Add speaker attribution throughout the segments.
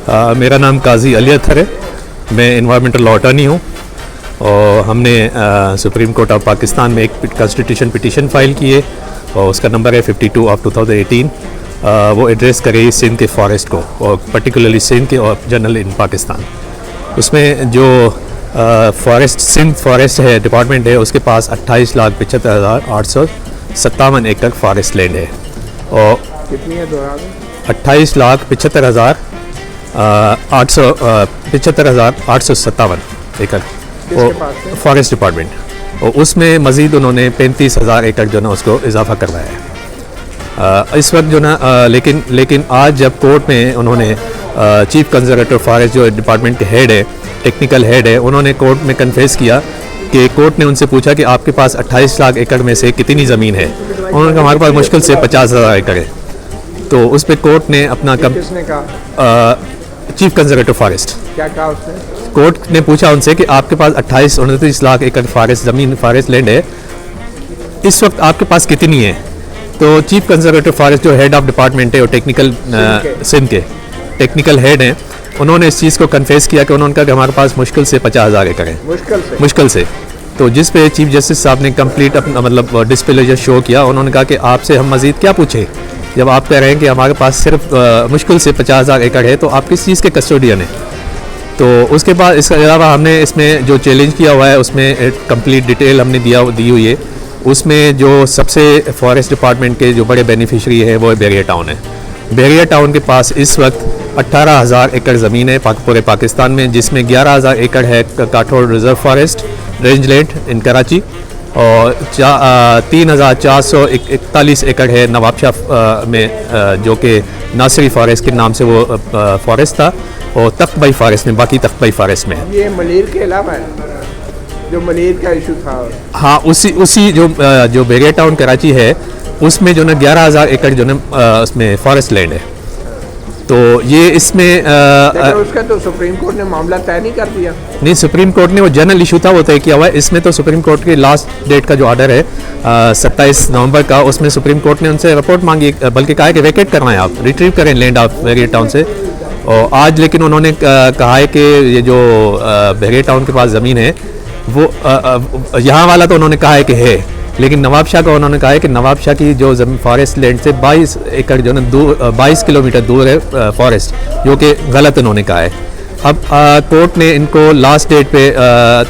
Speaker 1: मेरा नाम काजी अली अत्थर है। मैं इन्वायरमेंटल लॉ अटॉर्नी हूँ और हमने सुप्रीम कोर्ट ऑफ पाकिस्तान में एक कॉन्स्टिट्यूशन पिटीशन फाइल की है और उसका नंबर है 52 ऑफ 2018। वो एड्रेस करे सिंध के फॉरेस्ट को और पर्टिकुलरली सिंध के और जनरल इन पाकिस्तान। उसमें जो फॉरेस्ट सिंध फॉरेस्ट है डिपार्टमेंट है, उसके पास 28,75,857 एकड़ फॉरेस्ट लैंड है और
Speaker 2: कितनी है
Speaker 1: 28,75,857 एकड़ फॉरेस्ट डिपार्टमेंट, और उसमें मज़ीद उन्होंने 35,000 एकड़ जो ना उसको इजाफा करवाया है इस वक्त जो ना। लेकिन आज जब कोर्ट में उन्होंने चीफ कंजर्वेटर फॉरेस्ट जो डिपार्टमेंट के हेड है, टेक्निकल हेड है, उन्होंने कोर्ट में कन्फेस किया कि कोर्ट ने उनसे पूछा कि आपके पास 28 लाख एकड़ में से कितनी ज़मीन है। उन्होंने कहा हमारे पास मुश्किल से 50,000 एकड़ है। तो उस पर कोर्ट ने अपना चीफ कंजर्वेटर फॉरेस्ट
Speaker 2: क्या कहा उसने?
Speaker 1: कोर्ट ने पूछा उनसे कि आपके पास 28-29 लाख एकड़ फॉरेस्ट लैंड है, इस वक्त आपके पास कितनी है? तो चीफ कंजर्वेटर फॉरेस्ट जो हेड ऑफ डिपार्टमेंट है और टेक्निकल सिंध के टेक्निकल हेड हैं, उन्होंने इस चीज़ को कन्फेस किया कि उन्होंने कहा कि हमारे पास मुश्किल से 50,000 एकड़ है। मुश्किल से। तो जिस पे चीफ जस्टिस साहब ने कंप्लीट अपना मतलब डिस्प्लेजर शो किया। उन्होंने कहा कि आपसे हम मज़ीद क्या पूछें, जब आप कह रहे हैं कि हमारे पास सिर्फ मुश्किल से 50,000 एकड़ है, तो आप किस चीज़ के कस्टोडियन हैं? तो उसके बाद इसके अलावा हमने इसमें जो चैलेंज किया हुआ है उसमें कंप्लीट डिटेल हमने दी हुई है। उसमें जो सबसे फॉरेस्ट डिपार्टमेंट के जो बड़े बेनिफिशरी है वो बहरिया टाउन है। बहरिया टाउन के पास इस वक्त 18,000 एकड़ ज़मीन है पूरे पाकिस्तान में, जिसमें 11,000 एकड़ है Kathore reserve forest range land in Karachi और 3,441 एकड़ है नवाबशाह में जो कि नासरी फॉरेस्ट के नाम से वो फॉरेस्ट था, और तख्तबाई फॉरेस्ट में, बाकी तख्तबाई फॉरेस्ट में है।
Speaker 2: ये मलेर के अलावा है जो मलेर का इशू था।
Speaker 1: हाँ, उसी जो बहरिया टाउन कराची है उसमें जो ना 11,000 एकड़ जो ना उसमें फॉरेस्ट लैंड है। तो ये इसमें
Speaker 2: उसका तो सुप्रीम कोर्ट ने मामला तय नहीं कर दिया।
Speaker 1: नहीं, सुप्रीम कोर्ट ने वो जनरल इशू था वो तय किया हुआ है। इसमें तो सुप्रीम कोर्ट के लास्ट डेट का जो ऑर्डर है 27 नवंबर का, उसमें सुप्रीम कोर्ट ने उनसे रिपोर्ट मांगी, बल्कि कहा है कि वैकेट करवाएं, आप रिट्रीव करें लैंड ऑफ बहरिया टाउन से। और आज लेकिन उन्होंने कहा है कि ये जो बहरिया टाउन के पास ज़मीन है वो यहाँ वाला तो उन्होंने कहा है कि है, लेकिन नवाबशाह का उन्होंने कहा है कि नवाबशाह की जो ज़मीन फॉरेस्ट लैंड से 22 एकड़ जो है 22 किलोमीटर दूर है फॉरेस्ट, जो कि गलत उन्होंने कहा है। अब कोर्ट ने इनको लास्ट डेट पे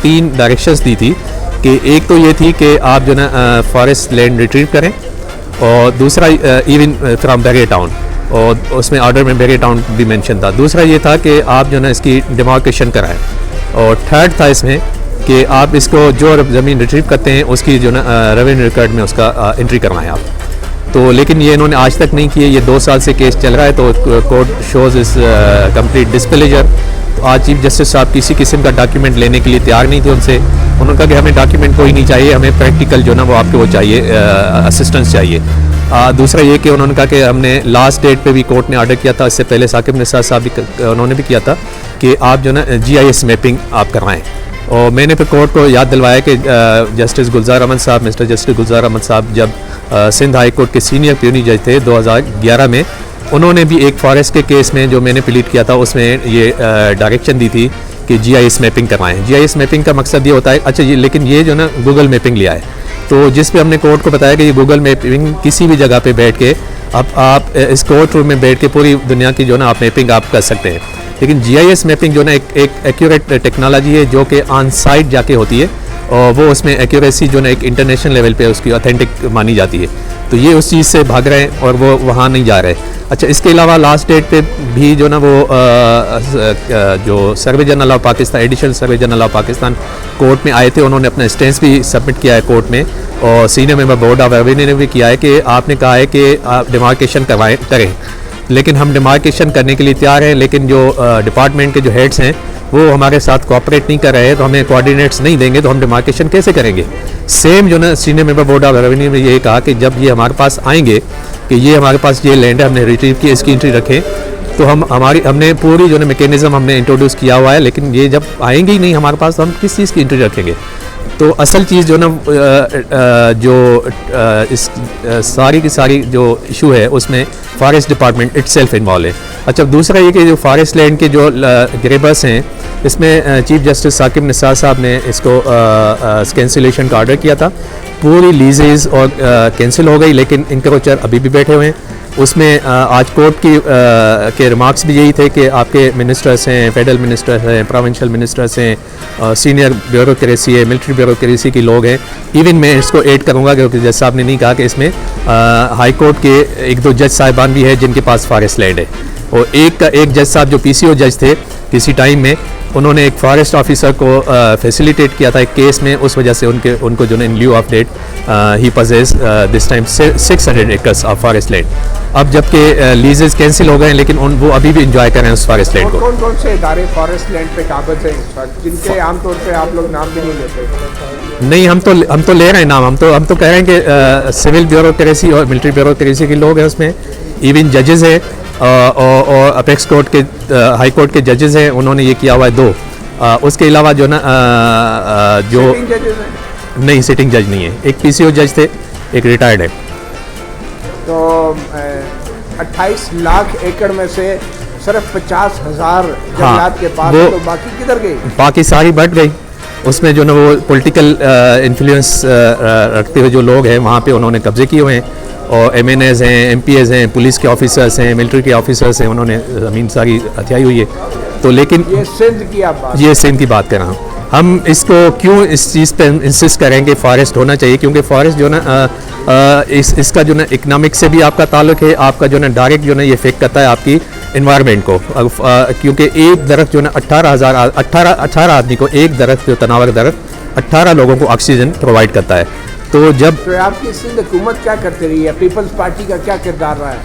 Speaker 1: 3 डायरेक्शंस दी थी कि एक तो ये थी कि आप जो ना फॉरेस्ट लैंड रिट्रीव करें, और दूसरा इवन फ्रॉम बहरिया टाउन, और उसमें ऑर्डर में बहरिया टाउन भी मेंशन था। दूसरा ये था कि आप जो ना इसकी डिमार्केशन कराएं, और थर्ड था इसमें कि आप इसको जो ज़मीन रिट्रीव करते हैं उसकी जो ना रेवेन्यू रिकॉर्ड में उसका एंट्री करवाएं आप। तो लेकिन ये इन्होंने आज तक नहीं किए। ये 2 साल से केस चल रहा है, तो कोर्ट शोज़ इस कंप्लीट डिस्प्लेजर। तो आज चीफ जस्टिस साहब किसी किस्म का डॉक्यूमेंट लेने के लिए तैयार नहीं थे उनसे। उन्होंने कहा कि हमें डॉक्यूमेंट कोई नहीं चाहिए, हमें प्रैक्टिकल जो ना वो आपके वो चाहिए, असिस्टेंस चाहिए। दूसरा ये कि उन्होंने कहा कि हमने लास्ट डेट पे भी कोर्ट ने ऑर्डर किया था, इससे पहले साकिब निसार साहब भी उन्होंने भी किया था कि आप जो ना GIS मैपिंग आप करवाएं। और मैंने फिर कोर्ट को याद दिलवाया कि जस्टिस गुलजार अहमद साहब, मिस्टर जस्टिस गुलजार अहमद साहब जब सिंध हाई कोर्ट के सीनियर प्यूनी जज थे 2011 में, उन्होंने भी एक फॉरेस्ट के केस में जो मैंने प्लीड किया था उसमें ये डायरेक्शन दी थी कि GIS मैपिंग करवाएं। GIS मैपिंग का मकसद ये होता है, अच्छा ये लेकिन ये जो ना गूगल मैपिंग लिया है, तो जिस पे हमने कोर्ट को बताया कि ये गूगल मैपिंग किसी भी जगह पे बैठ के अब आप इस कोर्ट रूम में बैठ के पूरी दुनिया की जो ना आप मैपिंग आप कर सकते हैं। लेकिन GIS मैपिंग जो ना एक एक्यूरेट टेक्नोलॉजी है जो कि ऑन साइट जाके होती है, और वो उसमें एक्यूरेसी जो ना एक इंटरनेशनल लेवल पे उसकी ऑथेंटिक मानी जाती है। तो ये उस चीज़ से भाग रहे हैं और वो वहाँ नहीं जा रहे। अच्छा, इसके अलावा लास्ट डेट पे भी जो ना वो जो survey general of Pakistan, additional survey general of Pakistan court में आए थे, उन्होंने अपना स्टेंस भी सबमिट किया है कोर्ट में, और senior member board of revenue ने भी किया है कि आपने कहा है कि आप डिमार्केशन करें, लेकिन हम डिमार्केशन करने के लिए तैयार हैं, लेकिन जो डिपार्टमेंट के जो हेड्स हैं वो हमारे साथ कोऑपरेट नहीं कर रहे हैं, तो हमें कोऑर्डिनेट्स नहीं देंगे तो हम डिमार्केशन कैसे करेंगे। सेम जो ना senior member board of revenue में ये कहा कि जब ये हमारे पास आएंगे कि ये हमारे पास ये लैंड है, हमने रिट्रीव की, इसकी एंट्री रखें, तो हमने पूरी जो ना मैकेनिज्म हमने इंट्रोड्यूस किया हुआ है, लेकिन ये जब आएंगे ही नहीं हमारे पास तो हम किस चीज़ की एंट्री रखेंगे। तो असल चीज़ जो ना जो इस सारी की सारी जो इशू है उसमें फॉरेस्ट डिपार्टमेंट इटसेल्फ इन्वॉल्व है। अच्छा, दूसरा ये कि जो फॉरेस्ट लैंड के जो ग्रेबर्स हैं, इसमें चीफ जस्टिस साकिब निसार साहब ने इसको कैंसिलेशन का ऑर्डर किया था। पूरी लीजेज और कैंसिल हो गई, लेकिन इंक्रोचर अभी भी बैठे हुए हैं। उसमें आज कोर्ट के रिमार्क्स भी यही थे कि आपके मिनिस्टर्स हैं, फेडरल मिनिस्टर्स हैं, प्रोविंशियल मिनिस्टर्स हैं, सीनियर ब्यूरोक्रेसी है, मिलिट्री ब्यूरोक्रेसी के लोग हैं। इवन मैं इसको ऐड करूंगा क्योंकि जज साहब ने नहीं कहा कि इसमें हाई कोर्ट के 1-2 जज साहिबान भी हैं जिनके पास फॉरेस्ट लैंड है। और एक जज साहब जो PCO जज थे किसी टाइम में, उन्होंने एक फॉरेस्ट ऑफिसर को फैसिलिटेट किया था एक केस में, उस वजह से उनको जो इन ल्यू ऑफ डेट ही पजेस दिस टाइम 600 एकर्स ऑफ फॉरेस्ट लैंड। अब जबकि लीजेस कैंसिल हो गए हैं, लेकिन वो अभी भी इंजॉय कर रहे हैं उस फॉरेस्ट लैंड को।
Speaker 2: कौन कौन से इदारे फॉरेस्ट लैंड पे काबिज हैं इस वक्त, जिनके आमतौर पे आप लोग नाम भी नहीं लेते?
Speaker 1: नहीं, हम तो ले रहे हैं नाम। हम तो कह रहे हैं कि सिविल ब्यूरोक्रेसी और मिलिट्री ब्यूरोक्रेसी के लोग हैं उसमें, इवन जजेस हैं और अपेक्स कोर्ट के हाई कोर्ट के जजेस हैं, उन्होंने ये किया हुआ है 2। उसके अलावा जो ना जो नहीं, सिटिंग जज नहीं है, एक PCO जज थे, एक रिटायर्ड है।
Speaker 2: तो 28 लाख एकड़ में से सिर्फ 50,000 जंगलात के पास, तो बाकी किधर गई?
Speaker 1: बाकी सारी बढ़ गई। उसमें जो ना वो पॉलिटिकल इन्फ्लुएंस रखते हुए जो लोग हैं वहाँ पे उन्होंने कब्जे किए हुए हैं, और MNAs हैं, MPAs हैं, पुलिस के ऑफिसर्स हैं, मिलिट्री के ऑफिसर्स हैं, उन्होंने ज़मीन सारी हथियाई हुई है। तो लेकिन
Speaker 2: ये सिंध की आप बात,
Speaker 1: ये सिंध की बात कर रहा हूँ। हम इसको क्यों इस चीज़ पे इंसिस्ट करेंगे फॉरेस्ट होना चाहिए, क्योंकि फॉरेस्ट जो ना इसका जो ना इकनॉमिक से भी आपका ताल्लुक है, आपका जो ना डायरेक्ट जो ना ये इफेक्ट करता है आपकी इन्वायरमेंट को। क्योंकि एक दरख्त जो ना 18 आदमी को, एक दरख्त जो तनावर दरख्त 18 लोगों को ऑक्सीजन प्रोवाइड करता है। तो जब
Speaker 2: तो आपकी सिंध हुकूमत क्या करती रही है, पीपल्स पार्टी का क्या किरदार रहा है?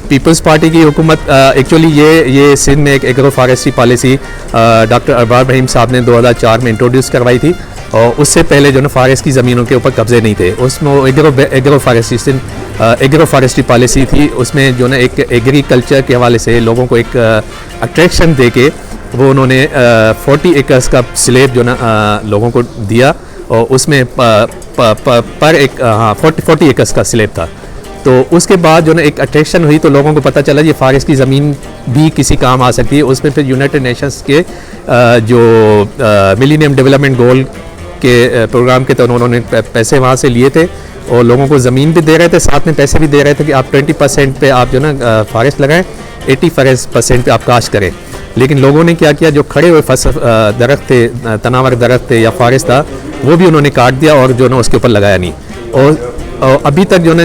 Speaker 1: पीपल्स पार्टी की हुकूमत एक्चुअली ये सिंध में एक agro forestry policy doctor Arbab Rahim साहब ने 2004 में इंट्रोड्यूस करवाई थी, और उससे पहले जो ना फॉरेस्ट की ज़मीनों के ऊपर कब्जे नहीं थे। उसमें वो एग्रो फॉरेस्ट्री पॉलिसी थी। उसमें जो ना एक एग्रीकल्चर के हवाले से लोगों को एक अट्रैक्शन दे के वो उन्होंने 40 एकर्स का स्लेब जो ना लोगों को दिया, और उसमें पर एक 40 एकर्स का स्लेब था। तो उसके बाद जो ना एक अट्रैक्शन हुई, तो लोगों को पता चला ये फॉरेस्ट की ज़मीन भी किसी काम आ सकती है। उसमें फिर यूनाइटेड नेशंस के जो मिलेनियम डेवलपमेंट गोल के प्रोग्राम के तहत उन्होंने पैसे वहाँ से लिए थे, और लोगों को ज़मीन भी दे रहे थे, साथ में पैसे भी दे रहे थे कि आप 20% पे आप जो ना फॉरेस्ट लगाएं, 80% पे आप काश्त करें। लेकिन लोगों ने क्या किया, जो खड़े हुए दरख्त थे, तनावर दरख्त थे या फॉरेस्ट था, वो भी उन्होंने काट दिया और जो ना उसके ऊपर लगाया नहीं। और अभी तक जो ना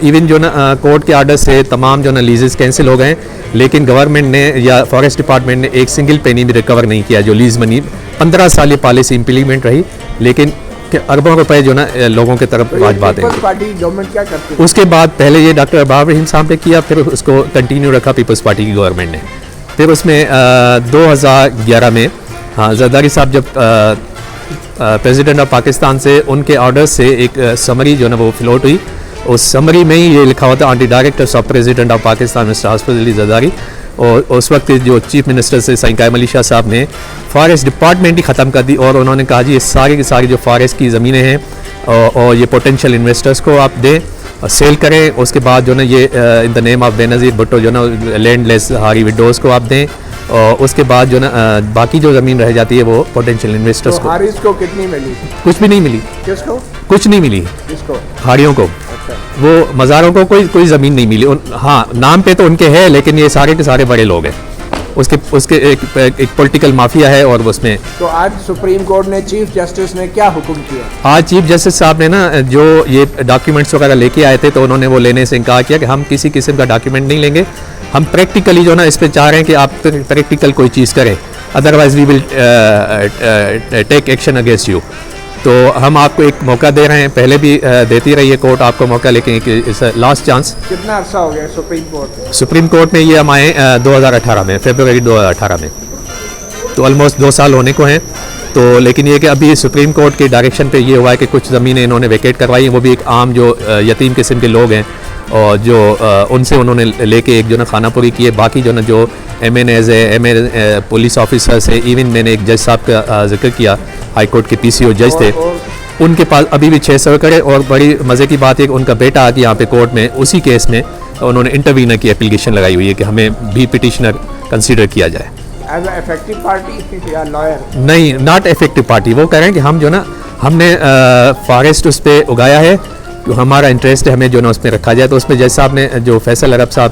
Speaker 1: इवन जो ना कोर्ट के आर्डर से तमाम जो ना लीजेस कैंसिल हो गए, लेकिन गवर्नमेंट ने या फॉरेस्ट डिपार्टमेंट ने एक सिंगल पेनी भी रिकवर नहीं किया। जो लीज मनी 15 साल ये पॉलिसी इम्प्लीमेंट रही, लेकिन अरबों रुपए जो ना लोगों की तरफ आज बात है।
Speaker 2: पार्टी गवर्नमेंट क्या करती है?
Speaker 1: उसके बाद पहले ये डॉक्टर अरबाब रहीम साहब ने किया, फिर उसको कंटिन्यू रखा पीपल्स पार्टी की गवर्नमेंट ने। फिर उसमें 2011 में जरदारी साहब जब प्रेसिडेंट ऑफ पाकिस्तान से उनके ऑर्डर से एक समरी जो ना वो फ्लोट हुई, उस समरी में ही ये लिखा होता on the directors of president of Pakistan mister Hafiz Ali Zardari. और उस वक्त जो चीफ मिनिस्टर से सईद कायम अली शाह साहब ने फॉरेस्ट डिपार्टमेंट ही ख़त्म कर दी, और उन्होंने कहा जी ये सारी की सारी जो फॉरेस्ट की ज़मीनें हैं और ये पोटेंशियल इन्वेस्टर्स को आप दें, सेल करें। उसके बाद जो ना ये in the name of Benazir Bhutto जो ना लैंडलेस हारी विडोज़ को आप दें, और उसके बाद जो ना बाकी जो ज़मीन रह जाती है वो पोटेंशियल इन्वेस्टर्स
Speaker 2: तो हारिस को कितनी मिली?
Speaker 1: कुछ भी नहीं मिली।
Speaker 2: किसको?
Speaker 1: कुछ नहीं मिली।
Speaker 2: किसको?
Speaker 1: हारियों को।
Speaker 2: अच्छा।
Speaker 1: वो मज़ारों को कोई ज़मीन नहीं मिली। हाँ, नाम पे तो उनके है, लेकिन ये सारे के सारे बड़े लोग हैं। उसके एक पॉलिटिकल माफिया है, और उसमें
Speaker 2: तो आज सुप्रीम कोर्ट ने चीफ जस्टिस ने क्या हुक्म किया?
Speaker 1: आज चीफ जस्टिस साहब ने ना जो ये डॉक्यूमेंट्स वगैरह लेके आए थे, तो उन्होंने वो लेने से इनकार किया कि हम किसी किस्म का डॉक्यूमेंट नहीं लेंगे। हम प्रैक्टिकली जो ना इस पे चाह रहे हैं कि आप प्रैक्टिकल कोई चीज़ करें, otherwise we will take action against you. तो हम आपको एक मौका दे रहे हैं, पहले भी देती रही है कोर्ट आपको मौका, लेकिन इस लास्ट चांस।
Speaker 2: कितना अर्सा हो गया सुप्रीम कोर्ट में?
Speaker 1: सुप्रीम कोर्ट में ये हम आए 2018 में, फरवरी 2018 में, तो ऑलमोस्ट 2 साल होने को हैं। तो लेकिन ये कि अभी सुप्रीम कोर्ट के डायरेक्शन पे ये हुआ है कि कुछ ज़मीनें इन्होंने वेकेट करवाई हैं, वो भी एक आम जो यतीम किस्म के लोग हैं और जो उनसे उन्होंने लेके एक जो ना खानापुरी किए, बाकी जो ना जो MNAs है, पुलिस ऑफिसर्स है, इवन मैंने एक जज साहब का जिक्र किया, हाई कोर्ट के PCO जज थे, उनके पास अभी भी 600 करे। और बड़ी मज़े की बात है कि उनका बेटा आके यहाँ पे कोर्ट में उसी केस में उन्होंने इंटरवीनर की एप्लीकेशन लगाई हुई है कि हमें भी पिटिशनर कंसीडर किया जाए।
Speaker 2: एज इफेक्टिव पार्टी या लॉयर?
Speaker 1: नहीं, नॉट इफेक्टिव पार्टी। वो कह रहे हैं कि हम जो ना हमने फॉरेस्ट उस पर उगाया है, तो हमारा इंटरेस्ट है, हमें जो ना उसमें रखा जाए। तो उसमें जज साहब ने, जो फैसल अरब साहब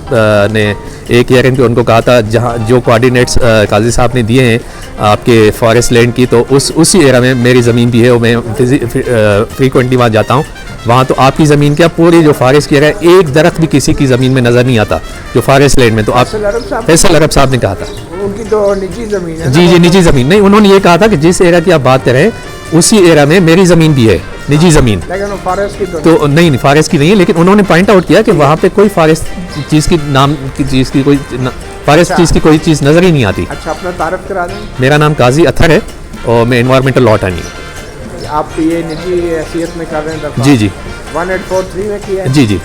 Speaker 1: ने एक हियरिंग पे उनको कहा था, जहाँ जो कोऑर्डिनेट्स काजी साहब ने दिए हैं आपके फॉरेस्ट लैंड की, तो उसी एरिया में मेरी ज़मीन भी है और मैं फ्रीक्वेंटली वहाँ जाता हूँ। वहाँ तो आपकी ज़मीन क्या, पूरी जो फॉरेस्ट की एरिया, एक दरख्त भी किसी की ज़मीन में नज़र नहीं आता जो फॉरेस्ट लैंड में। तो आप फैसल अरब साहब ने कहा था,
Speaker 2: उनकी तो निजी ज़मीन है।
Speaker 1: जी निजी ज़मीन नहीं, उन्होंने ये कहा था कि जिस एरिया की आप बात कर रहे हैं उसी एरिया में मेरी ज़मीन भी है, निजी ज़मीन।
Speaker 2: लेकिन वो फॉरेस्ट की
Speaker 1: तो नहीं, फॉरेस्ट की नहीं है, लेकिन उन्होंने पॉइंट आउट किया कि वहाँ पे कोई फॉरेस्ट चीज़ की नाम की चीज़ की कोई फॉरेस्ट चीज़ की कोई चीज़ नज़र ही नहीं आती।
Speaker 2: अच्छा, अपना तारफ़ करा दें।
Speaker 1: मेरा नाम काजी अथर है और मैं इन्वायरमेंटल लॉ अटॉर्नी हूँ।
Speaker 2: आप ये निजी हैसियत में कर रहे हैं?
Speaker 1: जी
Speaker 2: 1843 में किया है?
Speaker 1: जी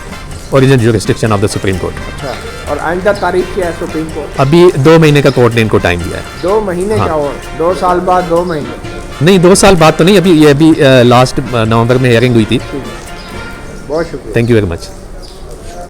Speaker 1: original jurisdiction of the supreme court.
Speaker 2: अच्छा, और आइंदा तारीख क्या है सुप्रीम कोर्ट?
Speaker 1: अभी 2 महीने का कोर्ट ने इनको टाइम दिया है।
Speaker 2: 2 महीने
Speaker 1: हाँ।
Speaker 2: क्या और 2 साल बाद 2 महीने?
Speaker 1: नहीं, 2 साल बाद तो नहीं, अभी लास्ट नवंबर में हियरिंग हुई थी।
Speaker 2: बहुत शुक्रिया।
Speaker 1: Thank you very much.